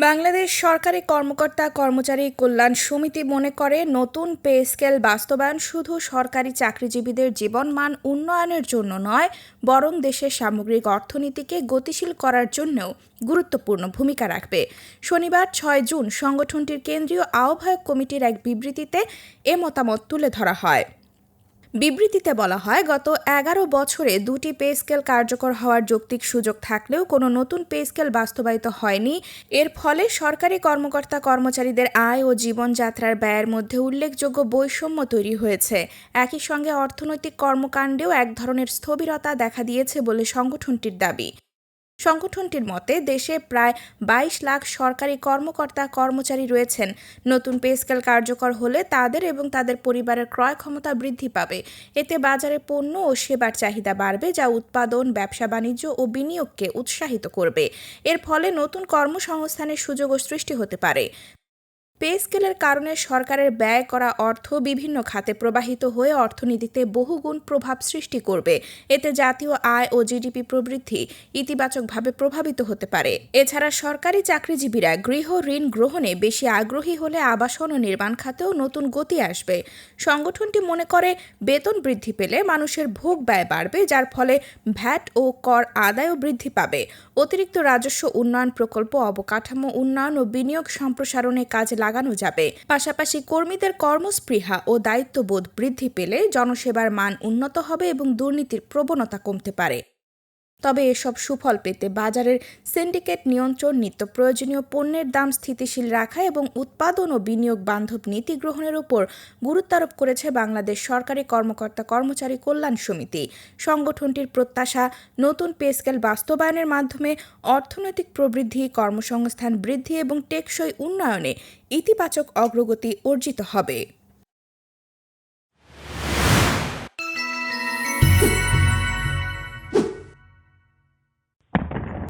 বাংলাদেশ সরকারি কর্মকর্তা কর্মচারী কল্যাণ সমিতি মনে করে নতুন পে স্কেল বাস্তবায়ন শুধু সরকারি চাকরিজীবীদের জীবনমান উন্নয়নের জন্য নয়, বরং দেশের সামগ্রিক অর্থনীতিকে গতিশীল করার জন্যও গুরুত্বপূর্ণ ভূমিকা রাখবে। শনিবার ৬ জুন সংগঠনটির কেন্দ্রীয় আহ্বায়ক কমিটির এক বিবৃতিতে এ মতামত তুলে ধরা হয়। বিবৃতিতে বলা হয়, গত ১১ বছরে দুটি পে স্কেল কার্যকর হওয়ার যৌক্তিক সুযোগ থাকলেও কোনো নতুন পে স্কেল বাস্তবায়িত হয়নি। এর ফলে সরকারি কর্মকর্তা কর্মচারীদের আয় ও জীবনযাত্রার ব্যয়ের মধ্যে উল্লেখযোগ্য বৈষম্য তৈরি হয়েছে। একই সঙ্গে অর্থনৈতিক কর্মকাণ্ডেও এক ধরনের স্থবিরতা দেখা দিয়েছে বলে সংগঠনটির দাবি। সংগঠনটির মতে দেশে প্রায় ২২ লাখ সরকারি কর্মকর্তা কর্মচারী রয়েছেন। নতুন পে স্কেল কার্যকর হলে তাদের এবং তাদের পরিবারের ক্রয় ক্ষমতা বৃদ্ধি পাবে। এতে বাজারে পণ্য ও সেবার চাহিদা বাড়বে, যা উৎপাদন, ব্যবসা বাণিজ্য ও বিনিয়োগকে উৎসাহিত করবে। এর ফলে নতুন কর্মসংস্থানের সুযোগও সৃষ্টি হতে পারে। পে স্কেলের কারণে সরকারের ব্যয় করা অর্থ বিভিন্ন খাতে প্রবাহিত হয়ে অর্থনীতিতে বহুগুণ প্রভাব সৃষ্টি করবে। এতে জাতীয় আয় ও জিডিপি প্রবৃদ্ধি ইতিবাচকভাবে প্রভাবিত হতে পারে। এছাড়া সরকারি চাকরিজীবীরা গৃহ ঋণ গ্রহণে বেশি আগ্রহী হলে আবাসন ও নির্মাণ খাতেও নতুন গতি আসবে। সংগঠনটি মনে করে বেতন বৃদ্ধি পেলে মানুষের ভোগ ব্যয় বাড়বে, যার ফলে ভ্যাট ও কর আদায়ও বৃদ্ধি পাবে। অতিরিক্ত রাজস্ব উন্নয়ন প্রকল্প, অবকাঠামো উন্নয়ন ও বিনিয়োগ সম্প্রসারণে কাজে লাগানো যাবে। পাশাপাশি কর্মীদের কর্মস্পৃহা ও দায়িত্ববোধ বৃদ্ধি পেলে জনসেবার মান উন্নত হবে এবং দুর্নীতির প্রবণতা কমতে পারে। তবে এসব সুফল পেতে বাজারের সিন্ডিকেট নিয়ন্ত্রণ, নিত্য প্রয়োজনীয় পণ্যের দাম স্থিতিশীল রাখা এবং উৎপাদন ও বিনিয়োগ বান্ধব নীতি গ্রহণের উপর গুরুত্ব আরোপ করেছে বাংলাদেশ সরকারি কর্মকর্তা কর্মচারী কল্যাণ সমিতি। সংগঠনটির প্রত্যাশা, নতুন পে স্কেল বাস্তবায়নের মাধ্যমে অর্থনৈতিক প্রবৃদ্ধি, কর্মসংস্থান বৃদ্ধি এবং টেকসই উন্নয়নে ইতিবাচক অগ্রগতি অর্জিত হবে।